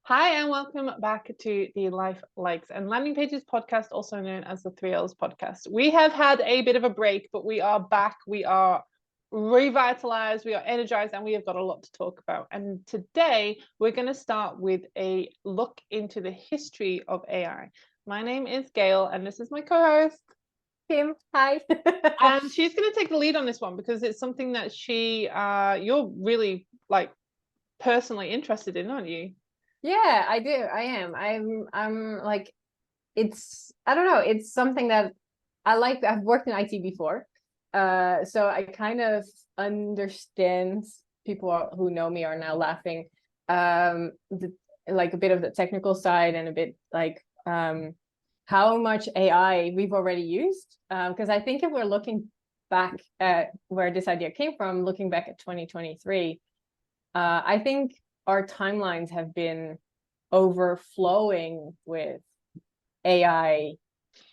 Hi, and welcome back to the Life Likes and Landing Pages podcast, also known as the 3Ls podcast. We have had a bit of a break, but we are back. We are revitalized, we are energized, and we have got a lot to talk about. And today we're going to start with a look into the history of AI. My name is Gayle, and this is my co-host, Kim. Hi. and she's going to take the lead on this one because it's something that you're really personally interested in, aren't you? Yeah, I do. I am. I'm like, I don't know, it's something that I like. I've worked in IT before. So I kind of understand. People who know me are now laughing. Like a bit of the technical side and a bit like how much AI we've already used. Because I think if we're looking back at where this idea came from, looking back at 2023, I think our timelines have been overflowing with AI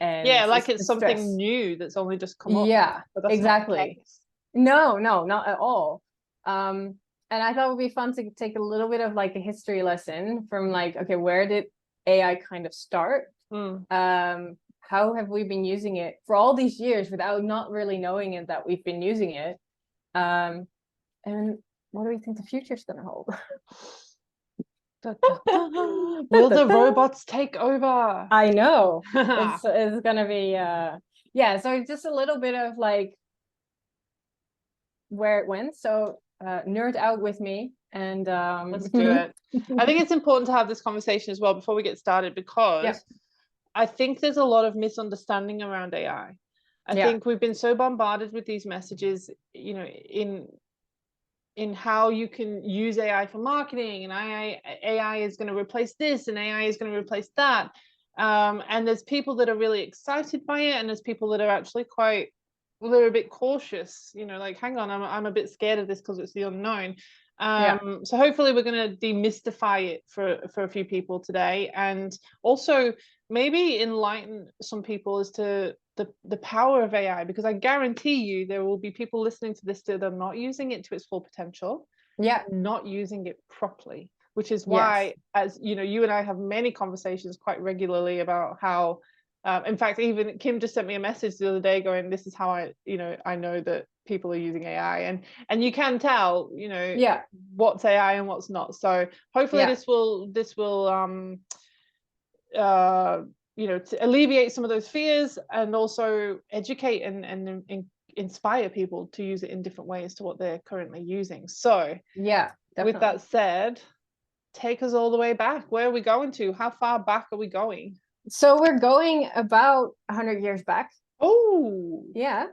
and like it's something stress. new that's only just come up. Yeah, But that's exactly. not the case. No, not at all. And I thought it would be fun to take a little bit of like a history lesson from like, okay, where did AI kind of start? How have we been using it for all these years without not really knowing it that we've been using it? And what do we think the future's going to hold? Will the robots take over? I know. It's gonna be yeah, so just a little bit of like where it went. So nerd out with me and let's do it. I think it's important to have this conversation as well before we get started, because I think there's a lot of misunderstanding around AI. I think we've been so bombarded with these messages, you know, in how you can use AI for marketing, and AI is going to replace this and AI is going to replace that. And there's people that are really excited by it, and there's people that are actually they're a bit cautious, you know, like, hang on, I'm a bit scared of this because it's the unknown. So hopefully we're going to demystify it for a few people today, and also maybe enlighten some people as to the power of AI, because I guarantee you there will be people listening to this that are not using it to its full potential, not using it properly, which is why, as you know, you and I have many conversations quite regularly about how in fact, even Kim just sent me a message the other day going, this is how I know that people are using AI, and you can tell, you know, what's AI and what's not. So hopefully this will you know, to alleviate some of those fears, and also educate and inspire people to use it in different ways to what they're currently using. So with that said, take us all the way back. Where are we going to? How far back are we going? So we're going about 100 years back. Oh, yeah.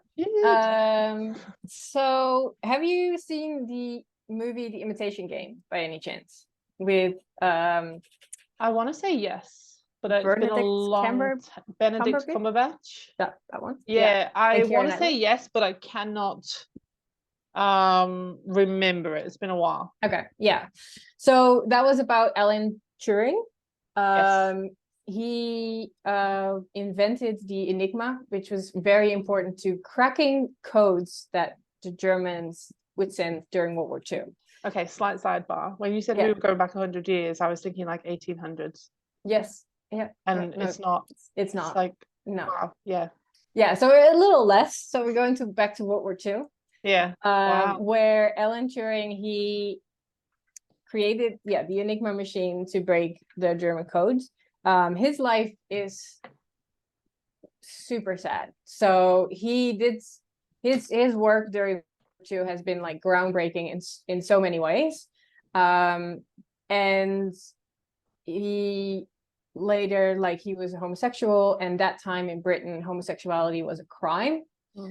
So have you seen the movie The Imitation Game by any chance? With I want to say yes, but it's been a long Benedict Cumberbatch. That one. Yeah, I want to say yes, but I cannot remember it. It's been a while. Okay, yeah. So that was about Alan Turing. He invented the Enigma, which was very important to cracking codes that the Germans would send during World War II. Okay, slight sidebar. When you said we were going back 100 years, I was thinking like 1800s. Yes. Yeah. And it's not. It's not. It's like, no. Wow. Yeah. Yeah. So we're a little less. So we're going back to World War II. Yeah. Where Alan Turing, he created the Enigma machine to break the German codes. His life is super sad. So he did his work during World War II has been like groundbreaking in so many ways. And he later, like, he was a homosexual, and that time in Britain homosexuality was a crime.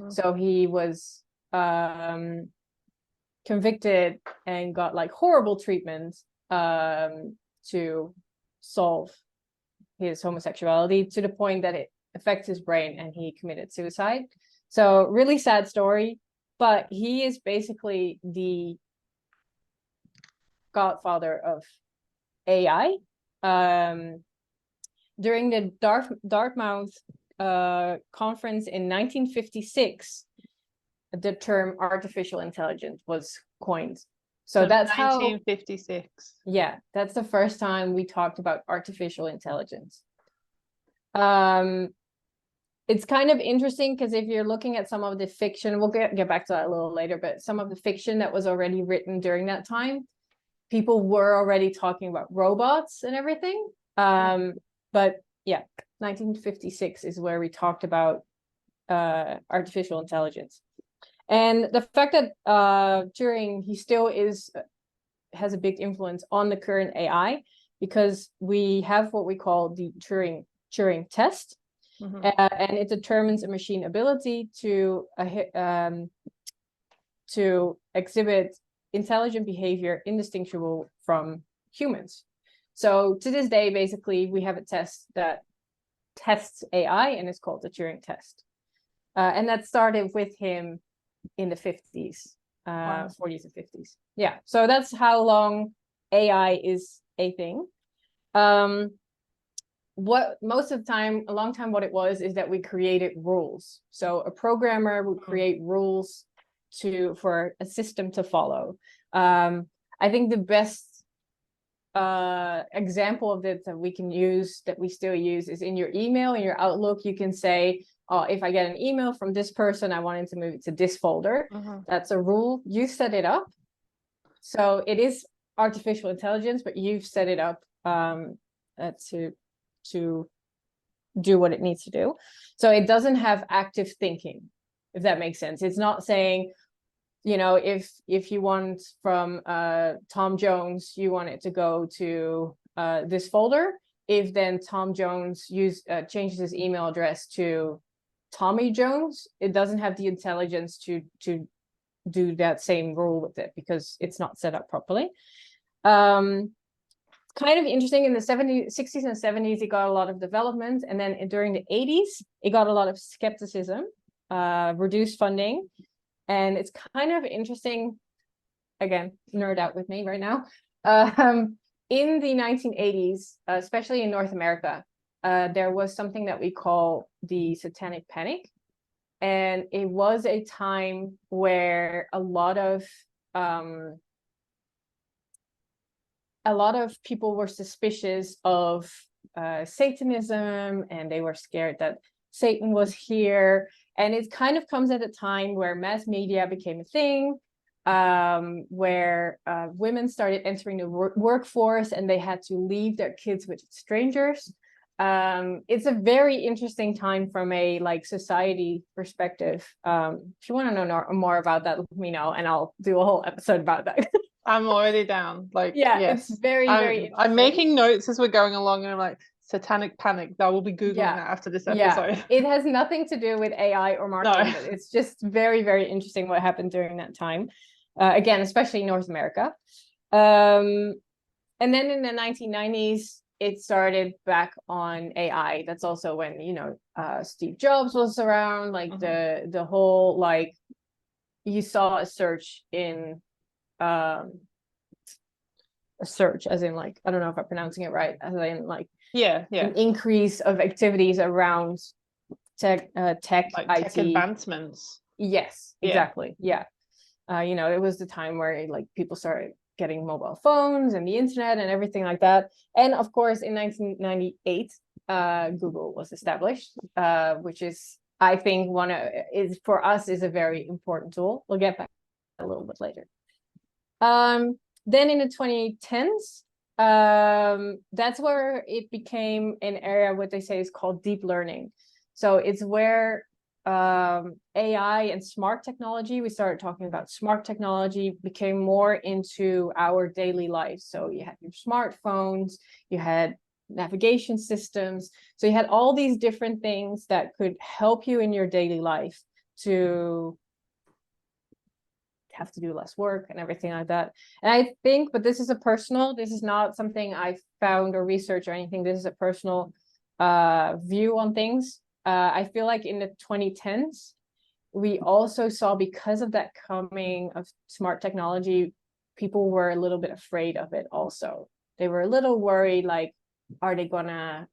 So he was convicted and got like horrible treatment to solve his homosexuality, to the point that it affects his brain and he committed suicide. So really sad story, but he is basically the godfather of AI. During the Dartmouth conference in 1956, the term artificial intelligence was coined. So that's 1956. Yeah, that's the first time we talked about artificial intelligence. It's kind of interesting because if you're looking at some of the fiction, we'll get back to that a little later, but some of the fiction that was already written during that time, people were already talking about robots and everything. But yeah, 1956 is where we talked about artificial intelligence. And the fact that Turing, he still has a big influence on the current AI, because we have what we call the Turing test. And it determines a machine ability to exhibit intelligent behavior indistinguishable from humans. So to this day, basically, we have a test that tests AI, and it's called the Turing test. And that started with him in the 50s, 40s and 50s. Yeah, so that's how long AI is a thing. What most of the time, a long time, what it was is that we created rules. So a programmer would create rules for a system to follow. I think the best example of it that we can use, that we still use, is in your email, in your Outlook. You can say, oh, if I get an email from this person, I want it to move it to this folder. That's a rule. You set it up. So it is artificial intelligence, but you've set it up to do what it needs to do. So it doesn't have active thinking, if that makes sense. It's not saying, you know, if you want from Tom Jones, you want it to go to this folder. If then Tom Jones changes his email address to Tommy Jones, it doesn't have the intelligence to do that same rule with it, because it's not set up properly. Kind of interesting, in the 60s and 70s, it got a lot of development. And then during the 80s, it got a lot of skepticism, reduced funding. And it's kind of interesting, again, nerd out with me right now. In the 1980s, especially in North America, there was something that we call the Satanic Panic. And it was a time where a lot of people were suspicious of Satanism, and they were scared that Satan was here. And it kind of comes at a time where mass media became a thing, where women started entering the workforce, and they had to leave their kids with strangers. It's a very interesting time from a society perspective. If you want to know more about that, let me know, and I'll do a whole episode about that. I'm already down. It's very interesting. I'm making notes as we're going along, and I'm like, Satanic Panic. I will be Googling that after this episode. Yeah. It has nothing to do with AI or marketing. No. It's just very, very interesting what happened during that time. Again, especially in North America. And then in the 1990s, it started back on AI. That's also when, Steve Jobs was around, the whole, you saw a search in, a search as in I don't know if I'm pronouncing it right, as in an increase of activities around tech, IT. Tech advancements. Yes, exactly. Yeah. It was the time where people started getting mobile phones and the internet and everything like that. And of course, in 1998, Google was established, which is, I think, for us is a very important tool. We'll get back a little bit later. Then in the 2010s, that's where it became an area, what they say is called deep learning. So it's where AI and smart technology, we started talking about smart technology, became more into our daily life. So you had your smartphones, you had navigation systems. So you had all these different things that could help you in your daily life to have to do less work and everything like that. And I think, but this is not something I found or researched or anything. This is a personal view on things. I feel like in the 2010s, we also saw, because of that coming of smart technology, people were a little bit afraid of it also. They were a little worried, are they gonna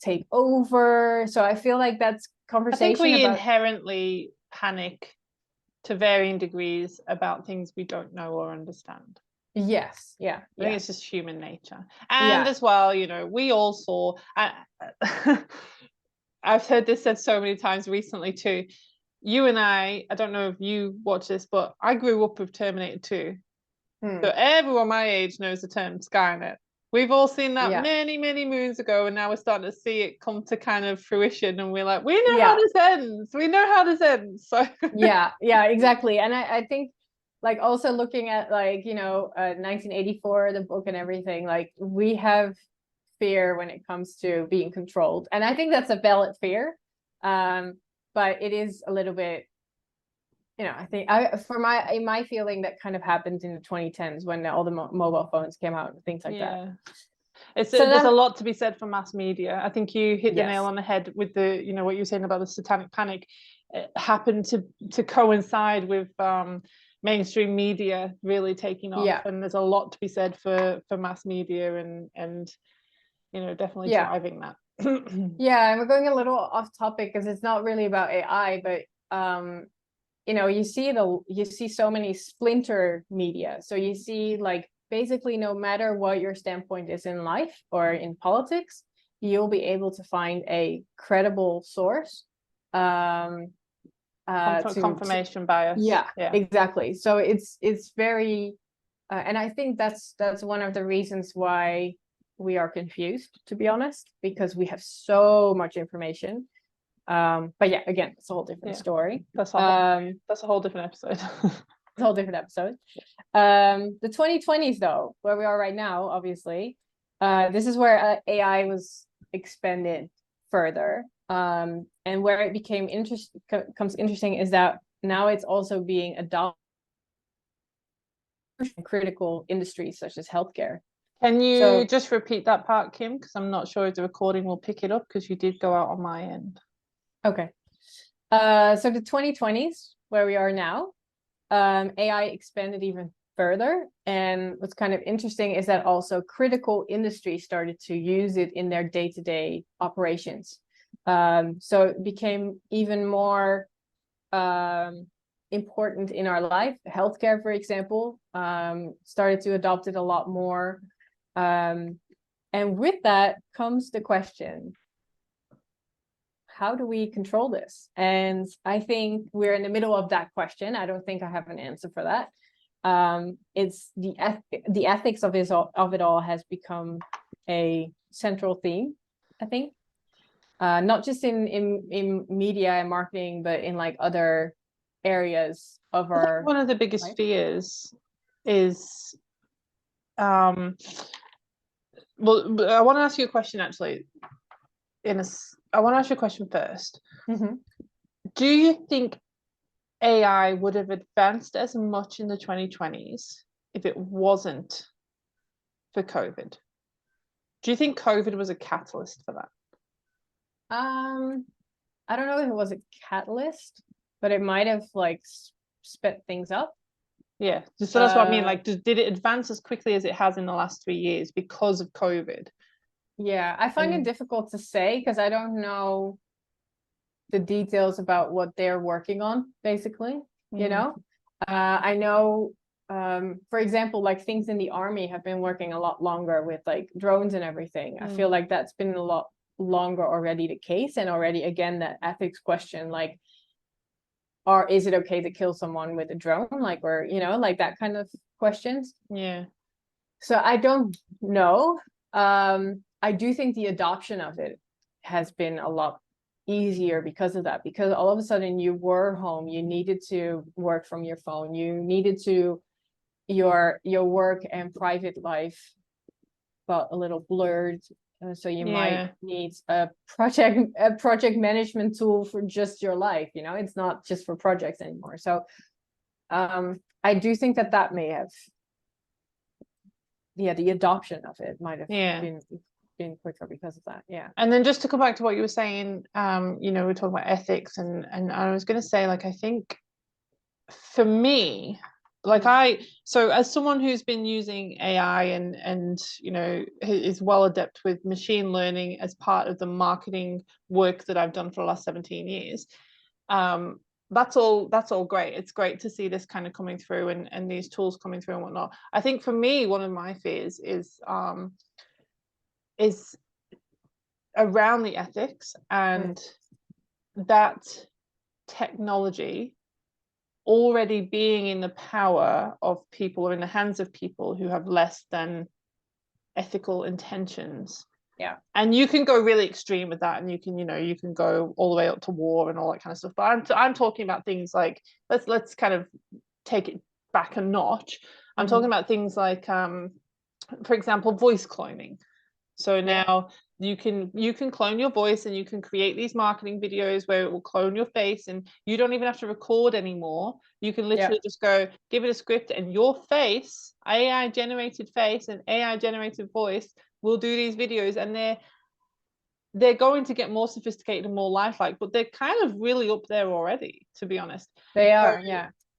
take over? So I feel like that's conversation. I think we inherently panic to varying degrees about things we don't know or understand. Yes. Yeah. I think it's just human nature. And Yeah. as well, you know, we all saw, I've heard this said so many times recently too. You and I don't know if you watch this, but I grew up with Terminator 2. So everyone my age knows the term Skynet. We've all seen that many, many moons ago, and now we're starting to see it come to kind of fruition, and we're like, we know how this ends. We know how this ends. So yeah, exactly. And I think, like, also looking at, like, you know, 1984, the book and everything, like, we have fear when it comes to being controlled, and I think that's a valid fear, but it is a little bit, you know, I think in my feeling, that kind of happened in the 2010s when all the mobile phones came out and things like that. There's a lot to be said for mass media. I think you hit the nail on the head with the, you know, what you were saying about the satanic panic. It happened to coincide with mainstream media really taking off, and there's a lot to be said for mass media and you know, definitely driving that. And we're going a little off topic because it's not really about AI, but you know, you see so many splinter media. So you see, like, basically no matter what your standpoint is in life or in politics, you'll be able to find a credible source. Confirmation bias. Yeah, exactly. So it's very, and I think that's one of the reasons why we are confused, to be honest, because we have so much information. But yeah, again, it's a whole different story. That's a whole different episode. It's a whole different episode. The 2020s, though, where we are right now, obviously, this is where AI was expanded further. And where it became interesting is that now it's also being adopted in critical industries such as healthcare. Can you just repeat that part, Kim? Because I'm not sure if the recording will pick it up, because you did go out on my end. Okay. So the 2020s, where we are now, AI expanded even further. And what's kind of interesting is that also critical industries started to use it in their day-to-day operations. So it became even more important in our life. Healthcare, for example, started to adopt it a lot more. And with that comes the question, how do we control this? And I think we're in the middle of that question. I don't think I have an answer for that. It's the ethics of it all has become a central theme, I think. Not just in media and marketing, but in, like, other areas of our. One of the biggest fears is, well, I want to ask you a question actually. I want to ask you a question first. Do you think AI would have advanced as much in the 2020s if it wasn't for COVID? Do you think COVID was a catalyst for that? I don't know if it was a catalyst, but it might have, like, sped things up. Yeah, so that's what I mean. Like, did it advance as quickly as it has in the last 3 years because of COVID? Yeah, I find it difficult to say because I don't know the details about what they're working on, basically. You know, I know, for example, like, things in the army have been working a lot longer with, like, drones and everything. I feel like that's been a lot longer already the case, and already, again, that ethics question, like, is it okay to kill someone with a drone, like, or, you know, like, that kind of questions. So I don't know. I do think the adoption of it has been a lot easier because of that, because all of a sudden you were home, you needed to work from your phone, you needed to your work and private life felt a little blurred. So you might need a project management tool for just your life, you know, it's not just for projects anymore. So I do think that may have, the adoption of it might have been quicker because of that. And then just to come back to what you were saying, you know, we're talking about ethics, and I was going to say, like, I think for me, like, so as someone who's been using AI and you know, is well adept with machine learning as part of the marketing work that I've done for the last 17 years, that's all great. It's great to see this kind of coming through, and these tools coming through and whatnot. I think for me, one of my fears is around the ethics, and that technology already being in the power of people, or in the hands of people who have less than ethical intentions. Yeah. And you can go really extreme with that, and you can go all the way up to war and all that kind of stuff. But I'm talking about things like, let's kind of take it back a notch. I'm talking about things like, for example, voice cloning. So now you can clone your voice, and you can create these marketing videos where it will clone your face, and you don't even have to record anymore. You can literally just go give it a script, and your face, AI generated face and AI generated voice, will do these videos, and they're going to get more sophisticated and more lifelike, but they're kind of really up there already, to be honest. They are,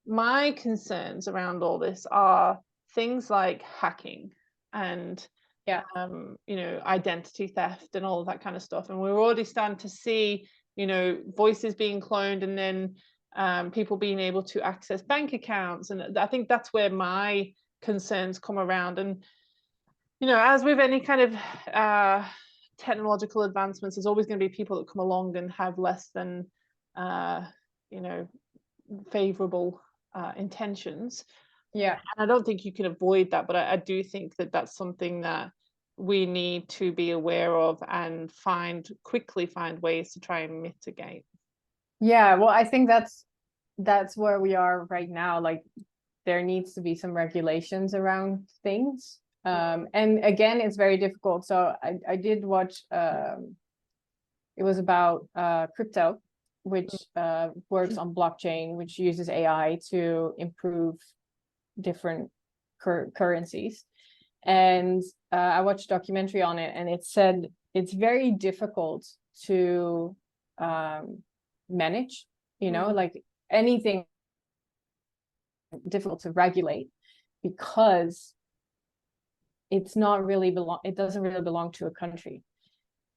My concerns around all this are things like hacking and identity theft and all of that kind of stuff. And we're already starting to see, voices being cloned, and then people being able to access bank accounts. And I think that's where my concerns come around. And, as with any kind of technological advancements, there's always going to be people that come along and have less than, favorable intentions. Yeah. And I don't think you can avoid that, but I do think that that's something that we need to be aware of and quickly find ways to try and mitigate. Yeah, well, I think that's where we are right now. Like, there needs to be some regulations around things. And again, it's very difficult. So I did watch, it was about crypto, which works on blockchain, which uses AI to improve different currencies. And I watched a documentary on it, and it said it's very difficult to manage, like anything difficult to regulate, because it's not really it doesn't really belong to a country,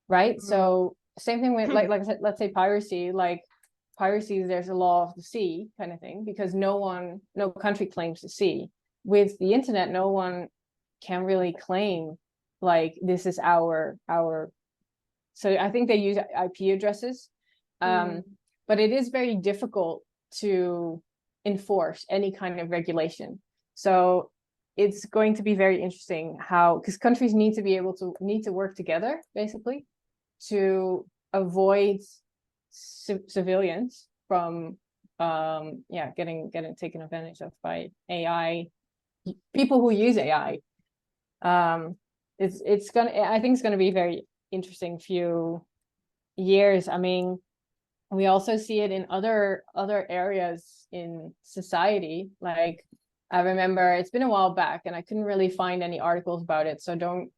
right? So same thing with like I said, let's say piracy. Like piracy, there's a law of the sea kind of thing, because no country claims the sea. With the internet, no one can really claim like this is our. So I think they use IP addresses, but it is very difficult to enforce any kind of regulation. So it's going to be very interesting because countries need to work together, basically, to avoid civilians from getting taken advantage of by AI, people who use AI. I think it's gonna be a very interesting few years. I mean, we also see it in other areas in society. Like, I remember it's been a while back and I couldn't really find any articles about it, so don't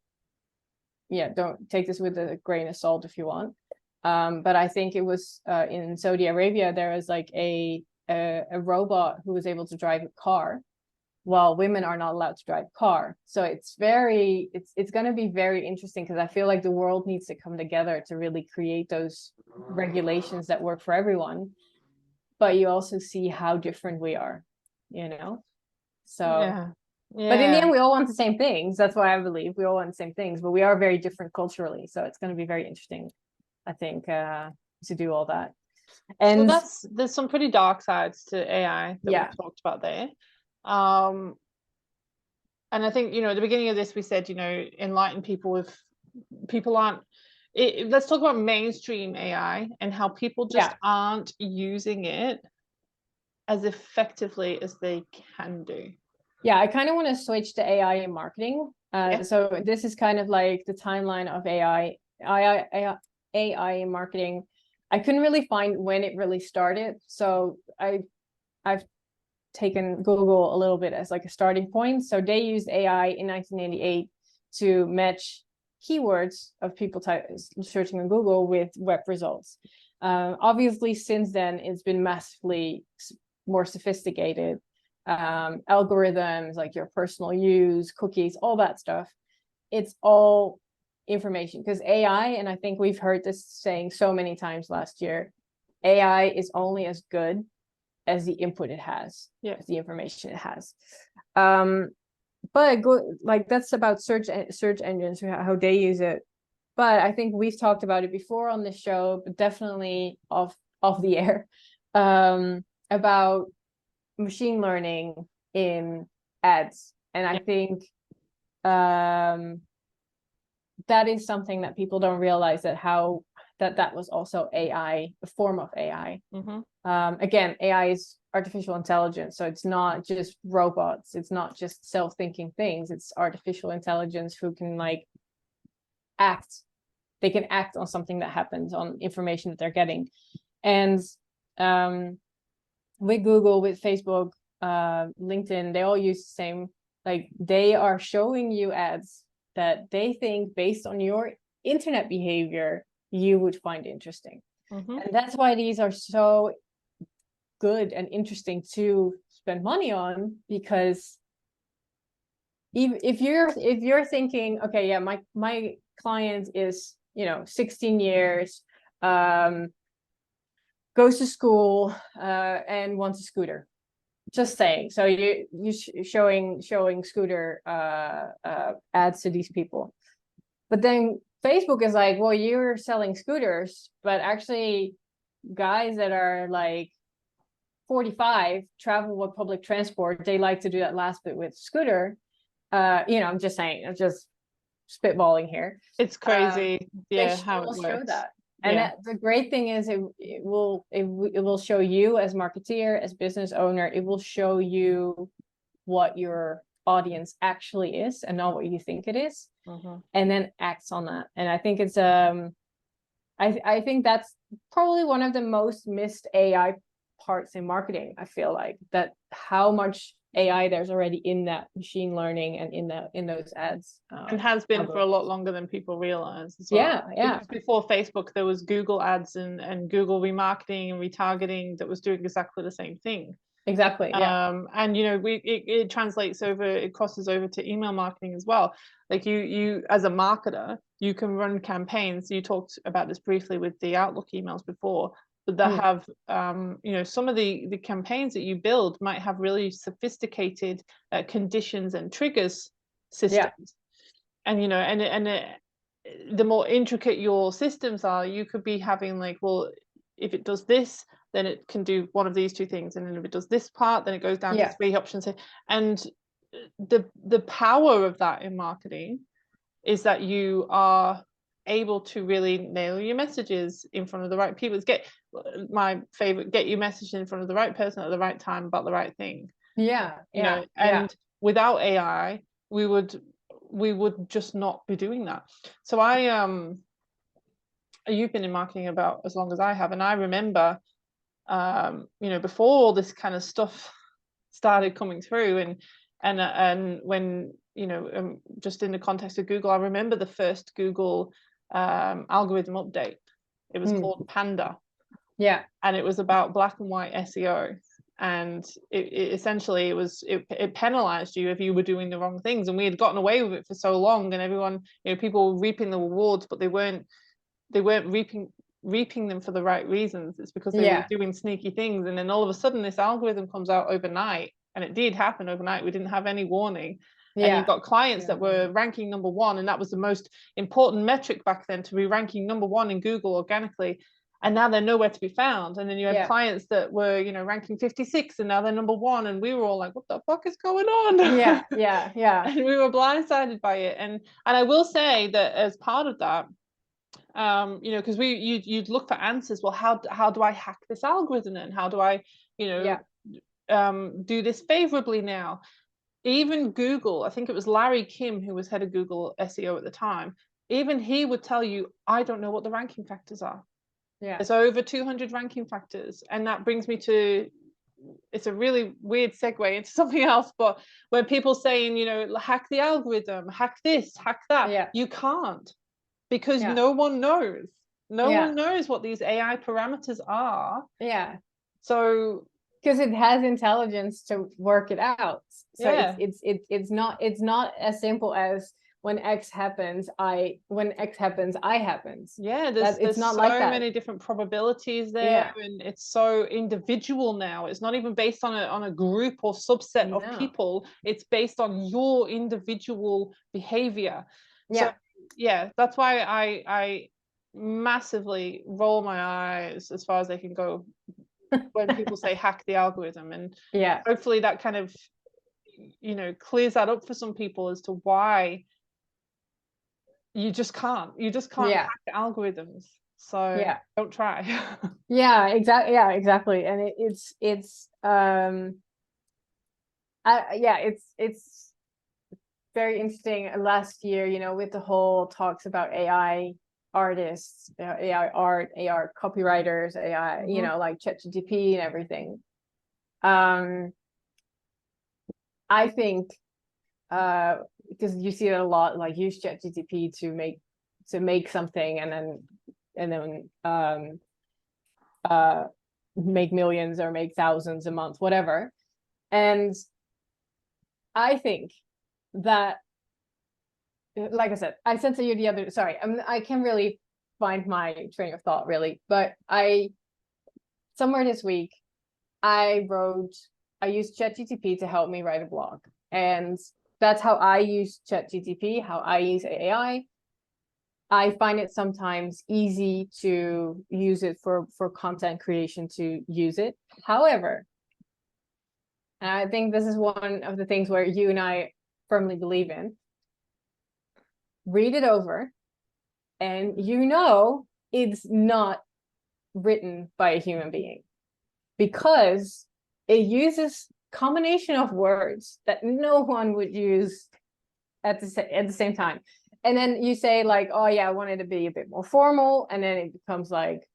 take this with a grain of salt if you want. But I think it was in Saudi Arabia, there was like a robot who was able to drive a car, while women are not allowed to drive a car. So it's going to be very interesting, because I feel like the world needs to come together to really create those regulations that work for everyone. But you also see how different we are, So but in the end, we all want the same things. That's why I believe we all want the same things, but we are very different culturally. So it's going to be very interesting, I think, to do all that. And so there's some pretty dark sides to AI that we talked about there. And I think, at the beginning of this, we said, enlighten people if people aren't. Let's talk about mainstream AI and how people just aren't using it as effectively as they can do. Yeah, I kind of want to switch to AI in marketing. So this is kind of like the timeline of AI in marketing. I couldn't really find when it really started. So I've taken Google a little bit as like a starting point. So they used AI in 1988 to match keywords of people searching on Google with web results. Obviously, since then, it's been massively more sophisticated. Algorithms like your personal use, cookies, all that stuff. It's all information, because AI, and I think we've heard this saying so many times last year, AI is only as good as the input it has, as the information it has. But like that's about search engines, how they use it. But I think we've talked about it before on the show, but definitely off the air, about machine learning in ads. And I think that is something that people don't realize, that was also AI, a form of AI. Again, AI is artificial intelligence, so it's not just robots, it's not just self-thinking things, it's artificial intelligence who can like act. They can act on something that happens, on information that they're getting. And with Google, with Facebook, LinkedIn, they all use the same, like they are showing you ads that they think based on your internet behavior you would find interesting. And that's why these are so good and interesting to spend money on, because if you're thinking, okay, yeah, my client is 16 years, goes to school, and wants a scooter, just saying, so you showing scooter ads to these people, but then Facebook is like, well, you're selling scooters, but actually guys that are like 45 travel with public transport, they like to do that last bit with scooter. I'm just saying, I'm just spitballing here. It's crazy. How it will show that. And the great thing is it will show you as marketeer, as business owner, it will show you what your audience actually is and not what you think it is, and then acts on that. And I think it's I think that's probably one of the most missed AI parts in marketing. I feel like that, how much AI there's already in that machine learning and in those ads, and has been for a lot longer than people realize as well. Because before Facebook there was Google ads and Google remarketing and retargeting that was doing exactly the same thing. Exactly. And it translates over, it crosses over to email marketing as well. Like you as a marketer, you can run campaigns. You talked about this briefly with the Outlook emails before, but that have some of the campaigns that you build might have really sophisticated conditions and triggers systems. And the more intricate your systems are, you could be having like, well, if it does this, then it can do one of these two things, and then if it does this part, then it goes down to 3 options. And the power of that in marketing is that you are able to really nail your messages in front of the right people. Get your message in front of the right person at the right time about the right thing. And without AI, we would just not be doing that. So you've been in marketing about as long as I have, and I remember before all this kind of stuff started coming through, and when just in the context of Google, I remember the first Google algorithm update. It was called Panda, and it was about black and white SEO, and it essentially it penalized you if you were doing the wrong things. And we had gotten away with it for so long, and everyone, people were reaping the rewards, but they weren't reaping them for the right reasons. It's because they were doing sneaky things. And then all of a sudden this algorithm comes out overnight, and it did happen overnight. We didn't have any warning. And you've got clients that were ranking #1, and that was the most important metric back then, to be ranking #1 in Google organically, and now they're nowhere to be found. And then you had clients that were ranking 56, and now they're #1, and we were all like, what the fuck is going on? And we were blindsided by it. And I will say that as part of that, because you'd look for answers. Well, how do I hack this algorithm, and how do I do this favorably now? Even Google, I think it was Larry Kim, who was head of Google SEO at the time, even he would tell you, I don't know what the ranking factors are. There's over 200 ranking factors. And that brings me to, it's a really weird segue into something else, but when people saying, hack the algorithm, hack this, hack that, you can't. Because no one knows. No one knows what these AI parameters are. So because it has intelligence to work it out. So it's not as simple as, when X happens, I happens. Yeah, there's not so like that. many different probabilities there, and it's so individual now. It's not even based on a group or subset of people. It's based on your individual behavior. So yeah, that's why I massively roll my eyes as far as they can go when people say hack the algorithm, and hopefully that kind of, you know, clears that up for some people as to why you just can't hack algorithms. So don't try. exactly. And it's very interesting. Last year, you know, with the whole talks about AI artists, AI art, AI copywriters, AI, you know, like ChatGPT and everything. I think because you see it a lot, like use ChatGPT to make something and then make millions or make thousands a month, whatever. And I think that, like I said, I said to you the other, sorry, I can't really find my train of thought really, but somewhere this week, I used ChatGPT to help me write a blog. And that's how I use ChatGPT, how I use AI. I find it sometimes easy to use it for content creation, to use it. However, and I think this is one of the things where you and I firmly believe in, read it over, and you know it's not written by a human being, because it uses combination of words that no one would use at the same time. And then you say like, oh yeah, I want it to be a bit more formal, and then it becomes like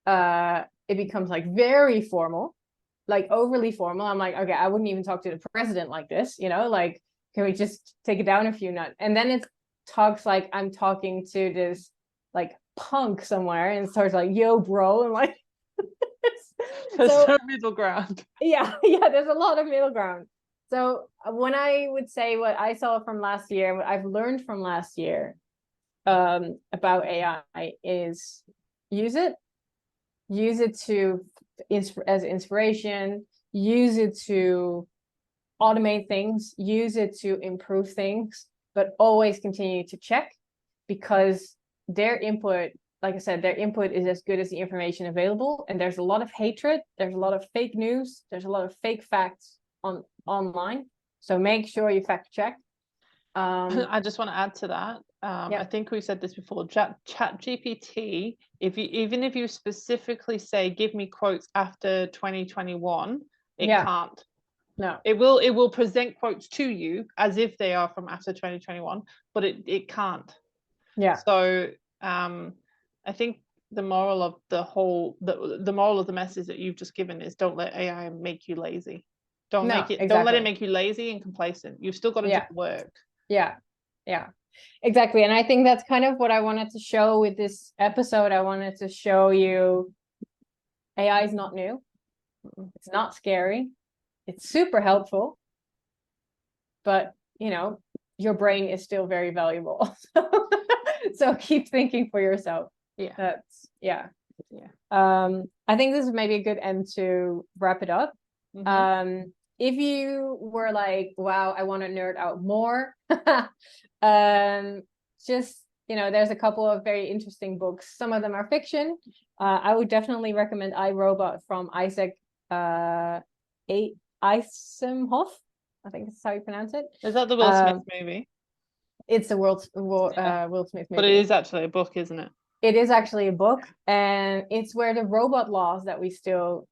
very formal, like overly formal. I'm like, okay, I wouldn't even talk to the president like this, you know, like, can we just take it down a few nuts? And then it talks like I'm talking to this like punk somewhere, and starts like, yo bro, and like there's no middle ground. Yeah, there's a lot of middle ground. So when I would say what I saw from last year, what I've learned from last year about AI is use it to as inspiration, use it to automate things, use it to improve things, but always continue to check, because their input, like I said, their input is as good as the information available. And there's a lot of hatred, there's a lot of fake news, there's a lot of fake facts online. So make sure you fact check. I just want to add to that. I think we said this before. ChatGPT, even if you specifically say, give me quotes after 2021, it can't. No. It will present quotes to you as if they are from after 2021, but it can't. Yeah. So I think the moral of the moral of the message that you've just given is, don't let AI make you lazy. Don't let it make you lazy and complacent. You've still got to do the work. Yeah, exactly. And I think that's kind of what I wanted to show with this episode. I wanted to show you AI is not new. It's not scary. It's super helpful. But, you know, your brain is still very valuable. So keep thinking for yourself. I think this is maybe a good end to wrap it up. If you were like, wow, I want to nerd out more, just, you know, there's a couple of very interesting books. Some of them are fiction. I would definitely recommend I, Robot from Isaac Asimov. I think that's how you pronounce it. Is that the Will Smith movie? It's the Will Smith movie. But it is actually a book, isn't it? It is actually a book, and it's where the robot laws that we still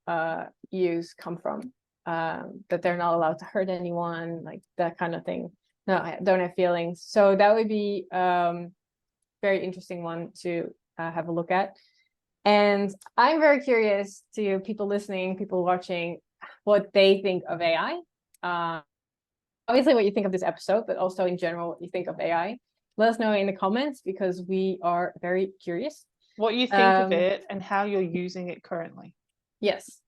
use come from. That they're not allowed to hurt anyone, like that kind of thing. No, I don't have feelings. So that would be very interesting one to have a look at. And I'm very curious to people listening, people watching, what they think of AI. Obviously what you think of this episode, but also in general what you think of AI. Let us know in the comments, because we are very curious. What you think of it and how you're using it currently. Yes.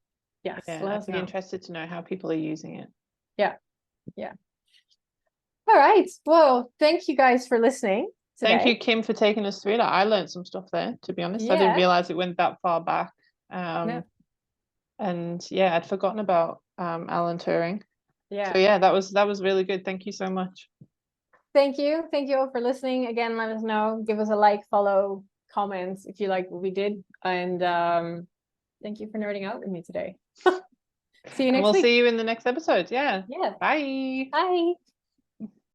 I'd be interested to know how people are using it. Yeah. All right. Well, thank you guys for listening today. Thank you, Kim, for taking us through that. I learned some stuff there, to be honest. I didn't realize it went that far back. No. And yeah, I'd forgotten about Alan Turing. Yeah. So yeah, that was really good. Thank you so much. Thank you. Thank you all for listening. Again, let us know. Give us a like, follow, comments if you like what we did. And thank you for nerding out with me today. See you next week. We'll see you in the next episode. Yeah. Yeah. Bye. Bye.